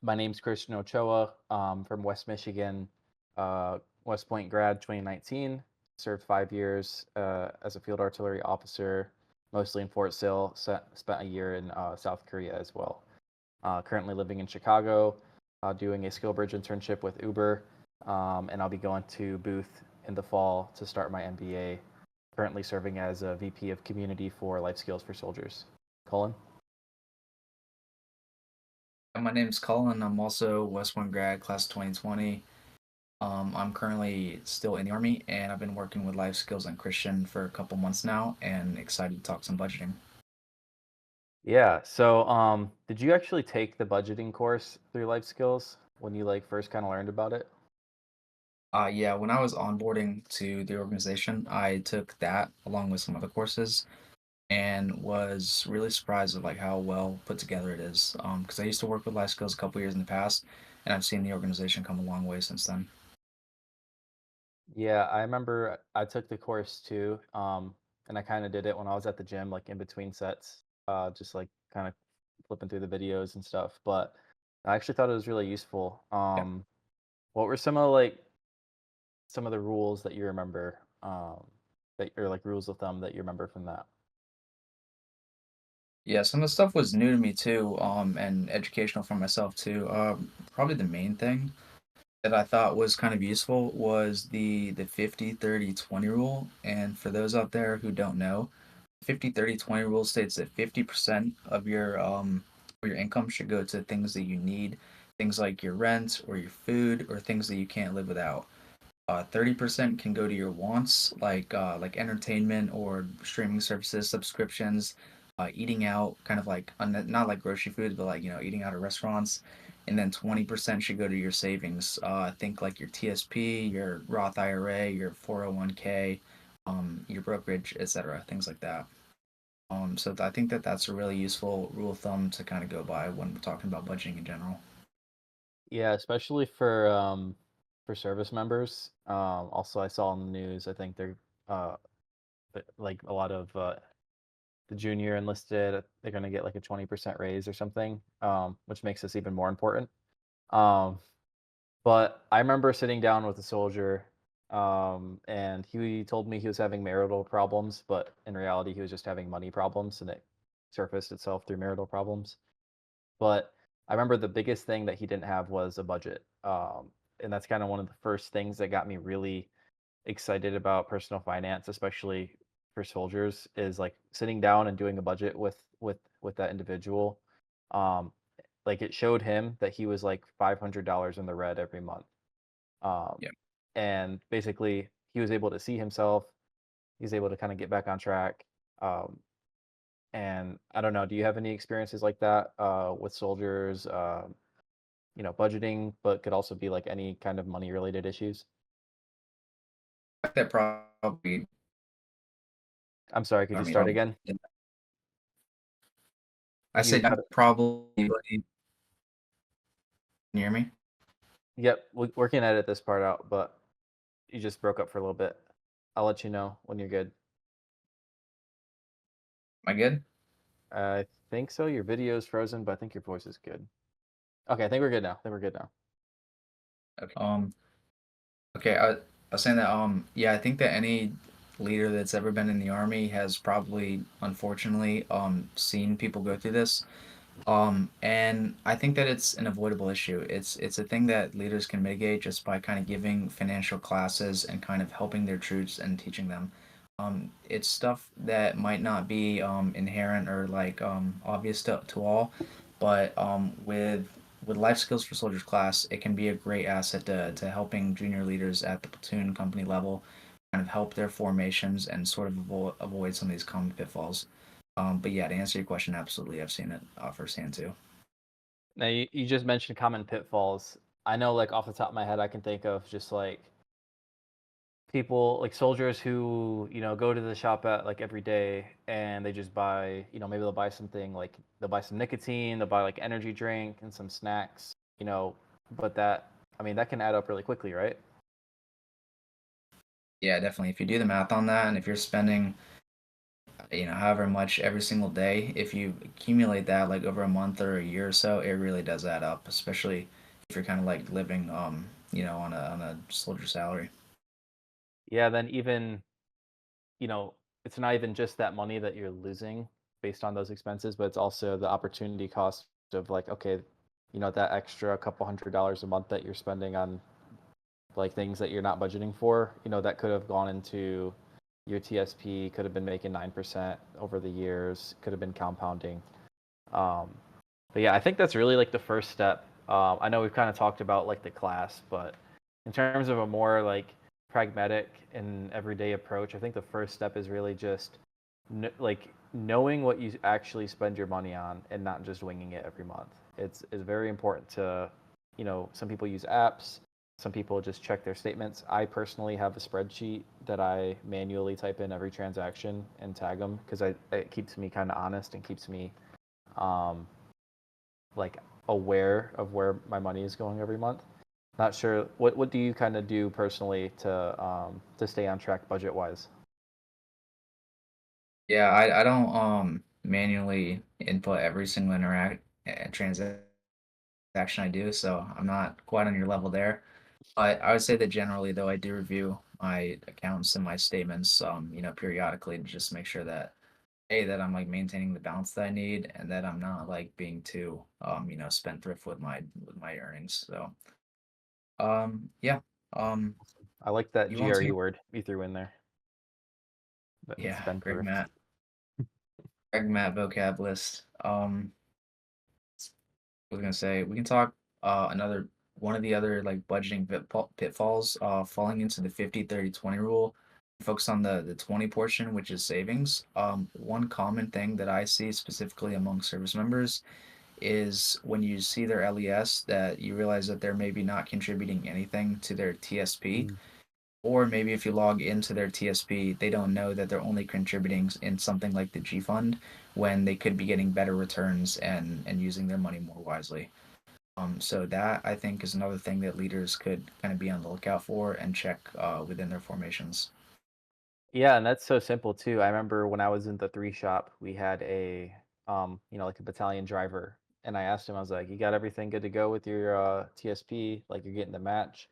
My name's Christian Ochoa, from West Michigan, West Point grad 2019. Served 5 years as a field artillery officer, mostly in Fort Sill. Spent a year in South Korea as well. Currently living in Chicago, doing a skill bridge internship with Uber, and I'll be going to Booth in the fall to start my MBA. Currently serving as a VP of Community for Life Skills for Soldiers. Cullen? My name's Cullen. I'm also West Point grad, class 2020. I'm currently still in the Army, and I've been working with life skills and Christian for a couple months now, and excited to talk some budgeting. Yeah. So, did you actually take the budgeting course through Life Skills when you like first kind of learned about it? Yeah, when I was onboarding to the organization, I took that along with some other courses, and was really surprised at like how well put together it is. Because I used to work with life skills a couple years in the past, and I've seen the organization come a long way since then. Yeah, I remember I took the course too, and I kind of did it when I was at the gym, like in between sets, just like kind of flipping through the videos and stuff. But I actually thought it was really useful. Yeah. What were some of the rules that you remember, that or like rules of thumb that you remember from that? Yeah, some of the stuff was new to me too, and educational for myself too. Probably the main thing that I thought was kind of useful was the 50/30/20 rule. And for those out there who don't know, 50/30/20 rule states that 50% of your income should go to things that you need, things like your rent or your food or things that you can't live without. 30% can go to your wants, like entertainment or streaming services, subscriptions, eating out, kind of like not like grocery food, but like eating out at restaurants. And then 20% should go to your savings. Think like your TSP, your Roth IRA, your 401k, your brokerage, etc. Things like that. So I think that that's a really useful rule of thumb to kind of go by when we're talking about budgeting in general. Yeah, especially for service members. Also, I saw on the news. I think they're uh like a lot of the junior enlisted. They're gonna get like a 20% raise or something, which makes this even more important. Um, but I remember sitting down with a soldier, and he told me he was having marital problems, but in reality, he was just having money problems, and it surfaced itself through marital problems. But I remember the biggest thing that he didn't have was a budget. And that's kind of one of the first things that got me really excited about personal finance, especially for soldiers, is like sitting down and doing a budget with that individual. Um, like it showed him that he was like $500 in the red every month. Um, Yeah. and basically, he was able to see himself. He was able to kind of get back on track. Um, and I don't know, do you have any experiences like that with soldiers? Budgeting, but could also be like any kind of money related issues. That probably, I'm sorry, could I you mean, start again? I You said cut it. probably. Can you hear me? Yep, we can edit this part out, but you just broke up for a little bit. I'll let you know when you're good. Am I good? I think so. Your video is frozen, but I think your voice is good. Okay, I think we're good now. I think we're good now. Okay. Okay. I was saying that. Yeah, I think that any leader that's ever been in the army has probably, unfortunately, seen people go through this. And I think that it's an avoidable issue. It's a thing that leaders can mitigate just by kind of giving financial classes and kind of helping their troops and teaching them. It's stuff that might not be inherent or like obvious to all, but with life skills for soldiers class, it can be a great asset to helping junior leaders at the platoon company level kind of help their formations and sort of avoid some of these common pitfalls. But yeah, to answer your question, absolutely, I've seen it firsthand too. Now you just mentioned common pitfalls. I know like off the top of my head I can think of just like people like soldiers who go to the shop at like every day and they just buy, maybe they'll buy something like they'll buy some nicotine, they'll buy like energy drink and some snacks, but that, I mean, that can add up really quickly, right? Yeah, definitely. If you do the math on that, and if you're spending, however much every single day, if you accumulate that like over a month or a year or so, it really does add up, especially if you're kind of like living, on a soldier salary. Yeah, then even, you know, it's not even just that money that you're losing based on those expenses, but it's also the opportunity cost of like, okay, that extra couple $100 a month that you're spending on like things that you're not budgeting for, that could have gone into your TSP, could have been making 9% over the years, could have been compounding. Um, but yeah, I think that's really like the first step. I know we've kind of talked about like the class, but in terms of a more like pragmatic and everyday approach, I think the first step is really just like knowing what you actually spend your money on and not just winging it every month. It's very important to, some people use apps, some people just check their statements. I personally have a spreadsheet that I manually type in every transaction and tag them because it keeps me kind of honest and keeps me um, like aware of where my money is going every month. Not sure what do you kind of do personally to stay on track budget wise? Yeah, I don't manually input every single interact transaction I do, so I'm not quite on your level there. But I would say that generally, though, I do review my accounts and my statements, periodically to just make sure that that I'm like maintaining the balance that I need, and that I'm not like being too, spendthrift with my earnings. So, yeah, um, I like that you want GRE to? word you threw in there, the Yeah, spendthrift. Greg Matt vocab list. I was gonna say we can talk another one of the other like budgeting pitfalls, falling into the 50/30/20 rule. Focus on the 20 portion, which is savings. One common thing that I see specifically among service members is when you see their LES that you realize that they're maybe not contributing anything to their TSP, Mm. or maybe if you log into their TSP, they don't know that they're only contributing in something like the G fund when they could be getting better returns and using their money more wisely. So that I think is another thing that leaders could kind of be on the lookout for and check within their formations. Yeah, and that's so simple too. I remember when I was in the three shop, we had like a battalion driver, and I asked him, I was like, "You got everything good to go with your TSP? Like you're getting the match?"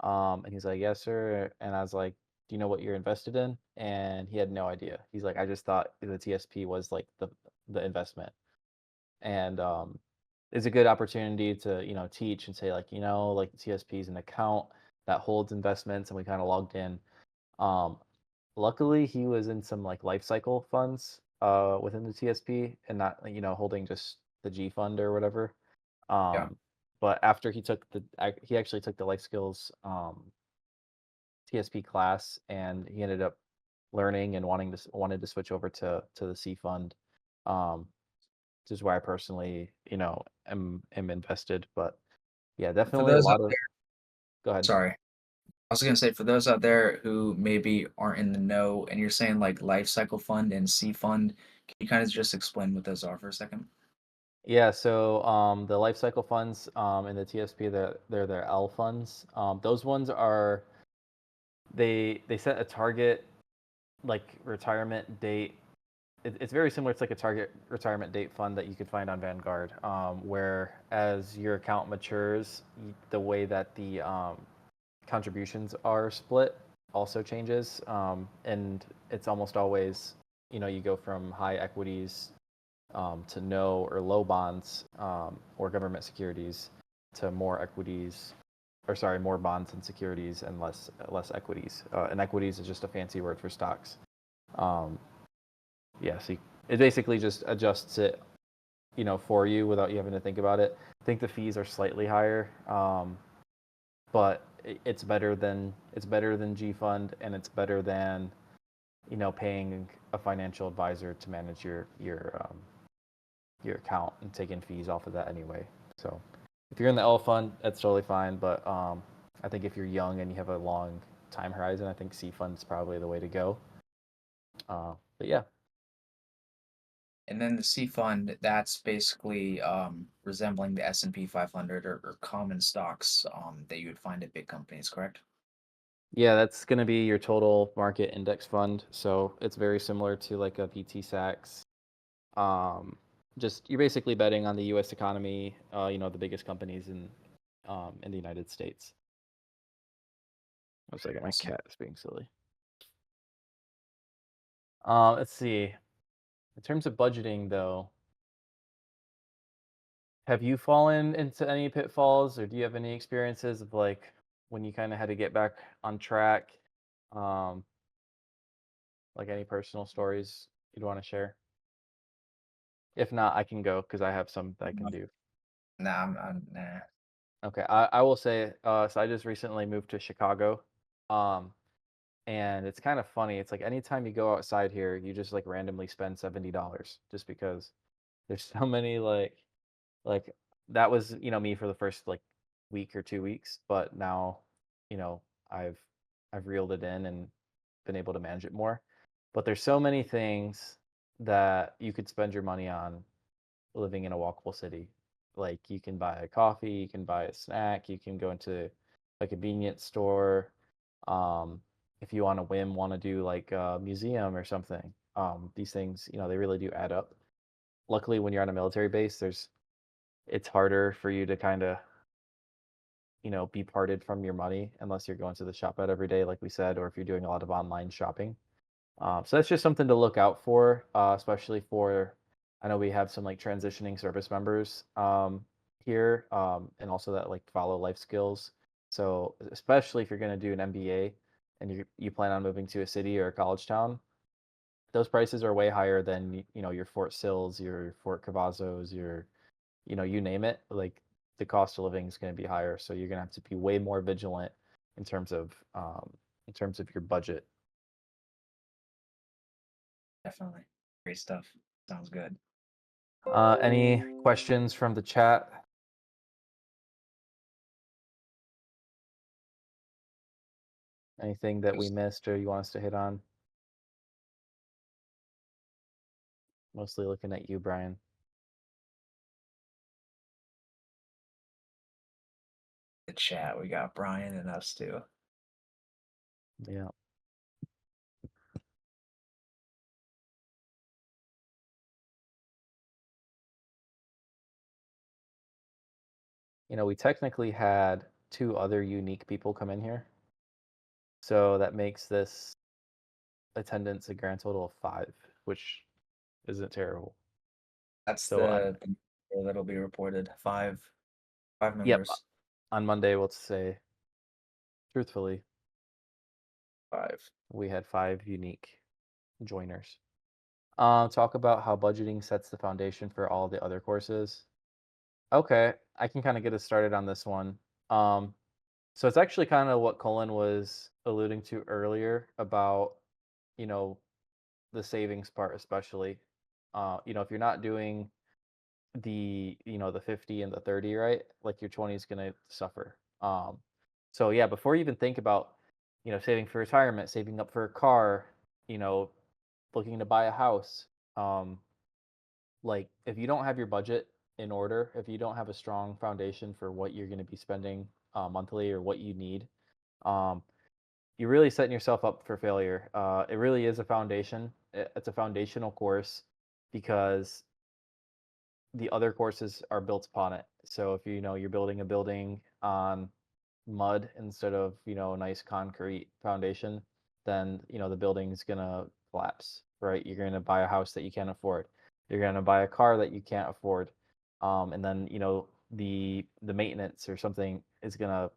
And he's like, "Yes, sir." And I was like, "Do you know what you're invested in?" And he had no idea. He's like, "I just thought the TSP was like the investment." And it's a good opportunity to, teach and say like, like the TSP is an account that holds investments, and we kind of logged in. Um, Luckily, he was in some like life cycle funds within the TSP and not, holding just the G fund or whatever. Yeah. Um, but after he actually took the life skills TSP class, and he ended up learning and wanted to switch over to the C fund. Um, which is where I personally, am invested. But yeah, For definitely a those out lot of. there, Go ahead. sorry, I was gonna say for those out there who maybe aren't in the know, and you're saying like life cycle fund and C fund, can you kind of just explain what those are for a second? Yeah, so the life cycle funds in the TSP, they're their L funds. Those ones are they set a target like retirement date. It's very similar to like a target retirement date fund that you could find on Vanguard, where as your account matures, the way that the contributions are split also changes, and it's almost always, you go from high equities to no or low bonds or government securities to more equities, or sorry, more bonds and securities and less equities. And equities is just a fancy word for stocks. Um, yeah, so it basically just adjusts it, for you without you having to think about it. I think the fees are slightly higher, but it's better than G Fund, and it's better than, paying a financial advisor to manage your account and taking fees off of that anyway. So if you're in the L fund, that's totally fine. But I think if you're young and you have a long time horizon, I think C fund is probably the way to go. But yeah, And then the C fund, that's basically resembling the S&P 500 or common stocks that you would find at big companies, correct? Yeah, that's gonna be your total market index fund. So it's very similar to like a VT-SAX. Um, just you're basically betting on the U.S. economy. The biggest companies in the United States. One second, my Awesome. cat is being silly. Let's see. In terms of budgeting, though, have you fallen into any pitfalls, or do you have any experiences of like when you kind of had to get back on track? Um, like any personal stories you'd want to share? If not, I can go because I have some that I can do. Nah, nah. Okay, I will say, so I just recently moved to Chicago, um, and it's kind of funny. It's like anytime you go outside here, you just like randomly spend $70 just because there's so many like that was me for the first like week or 2 weeks, but now you know I've I've reeled it in and been able to manage it more. But there's so many things that you could spend your money on living in a walkable city. Like you can buy a coffee, you can buy a snack, you can go into a convenience store. Um, if you on a whim want to do like a museum or something, these things, they really do add up. Luckily, when you're on a military base, it's harder for you to kind of, be parted from your money unless you're going to the shop out every day, like we said, or if you're doing a lot of online shopping. So that's just something to look out for, especially for. I know we have some like transitioning service members here, and also that like follow life skills. So especially if you're going to do an MBA and you plan on moving to a city or a college town, those prices are way higher than your Fort Sills, your Fort Cavazos, your you name it. Like the cost of living is going to be higher, so you're going to have to be way more vigilant in terms of your budget. Definitely. Great stuff. Sounds good. Any questions from the chat? Anything that we Just missed or you want us to hit on? Mostly looking at you, Brian. the chat. We got Brian and us too. Yeah. We technically had two other unique people come in here. So that makes this attendance a grand total of five, which isn't terrible. That's So the number that'll be reported. Five yep, members. on Monday, let's say, truthfully, Five. we had five unique joiners. Talk about how budgeting sets the foundation for all the other courses. Okay, I can kind of get us started on this one. Um, so it's actually kind of what Cullen was alluding to earlier about, you know, the savings part, especially. If you're not doing the 50 and the 30, right? Like your 20 is gonna suffer. So yeah, before you even think about, saving for retirement, saving up for a car, you know, looking to buy a house, um, like if you don't have your budget in order, if you don't have a strong foundation for what you're going to be spending monthly or what you need, um, you're really setting yourself up for failure. It really is a foundation. It's a foundational course because the other courses are built upon it. So if you're building a building on mud instead of a nice concrete foundation, then the building's gonna collapse, right? You're gonna buy a house that you can't afford. You're gonna buy a car that you can't afford, and then the maintenance or something is gonna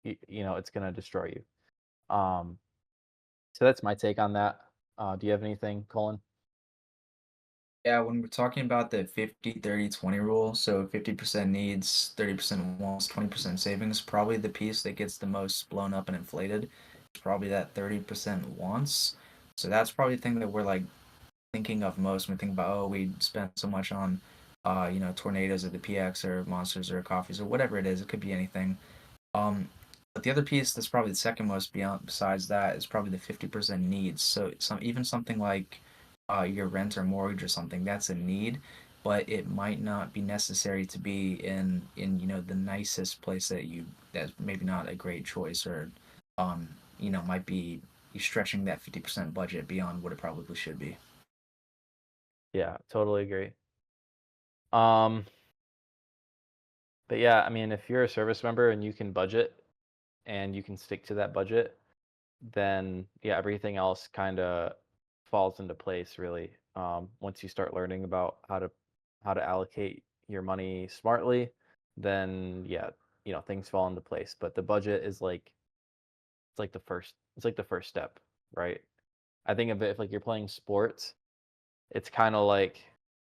it's gonna destroy you. Um, so that's my take on that. Do you have anything, Colin? Yeah, when we're talking about the 50-30-20 rule, so 50% needs, 30% wants, 20% savings, probably the piece that gets the most blown up and inflated is probably that 30% wants. So that's probably the thing that we're like thinking of most when we think about, oh, we spent so much on tornadoes at the PX or monsters or coffees or whatever it is. It could be anything. But the other piece that's probably the second most beyond besides that is probably the 50% needs. So even something like your rent or mortgage or something, that's a need, but it might not be necessary to be in the nicest place that's maybe not a great choice or might be you stretching that 50% budget beyond what it probably should be. Yeah, totally agree. Um, but yeah, I mean, if you're a service member and you can budget and you can stick to that budget, then yeah, everything else kind of falls into place really. Once you start learning about how to allocate your money smartly, then yeah, things fall into place. But the budget is like it's like the first step, right? I think of it if like you're playing sports, it's kind of like,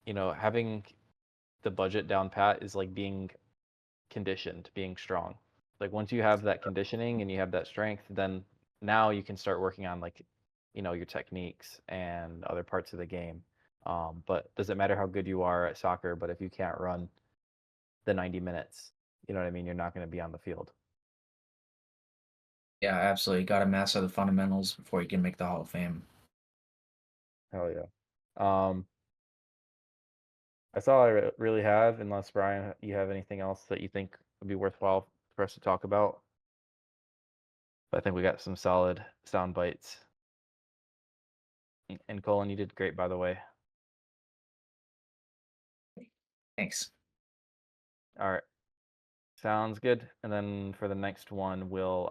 having the budget down pat is like being conditioned, being strong. Like once you have that conditioning and you have that strength, then now you can start working on like, your techniques and other parts of the game. But does it matter how good you are at soccer? But if you can't run the 90 minutes, you know what I mean? You're not going to be on the field. Yeah, absolutely. Got to master the fundamentals before you can make the Hall of Fame. Hell yeah. Um, that's all I really have, unless Brian, you have anything else that you think would be worthwhile for us to talk about. But I think we got some solid sound bites. And Colin, you did great, by the way. Thanks. All right, sounds good. And then for the next one, we'll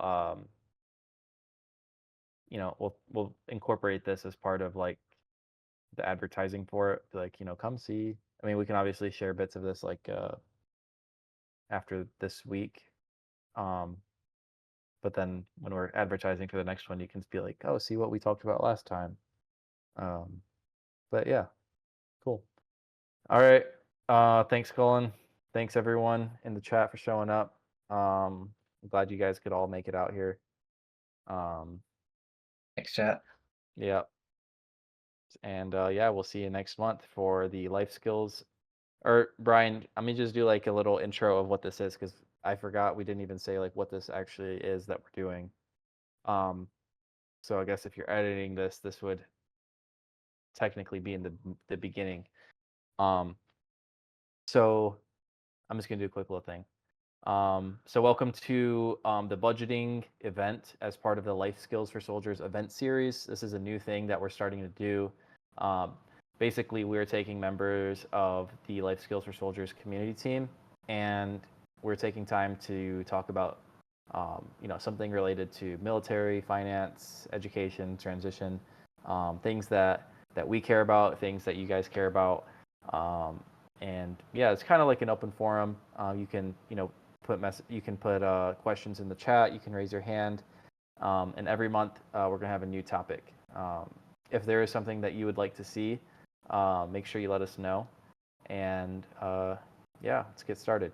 incorporate this as part of like the advertising for it. Be like, come see. I mean, we can obviously share bits of this like after this week. Um, but then when we're advertising for the next one, you can be like, oh, see what we talked about last time. Um, but yeah, cool. All right. Thanks, Colin. Thanks everyone in the chat for showing up. I'm glad you guys could all make it out here. Um, Thanks, chat. yeah. And yeah, we'll see you next month for the life skills. Or Brian, let me just do like a little intro of what this is because I forgot we didn't even say like what this actually is that we're doing. Um, so I guess if you're editing this, this would technically be in the beginning. Um, so I'm just gonna do a quick little thing. So welcome to the budgeting event as part of the Life Skills for Soldiers event series. This is a new thing that we're starting to do. Um, Basically, we're taking members of the Life Skills for Soldiers community team, and we're taking time to talk about, something related to military, finance, education, transition, things that we care about, things that you guys care about. And yeah, it's kind of like an open forum. You can, you can put questions in the chat. You can raise your hand, and every month we're gonna have a new topic. If there is something that you would like to see, make sure you let us know. And yeah, let's get started.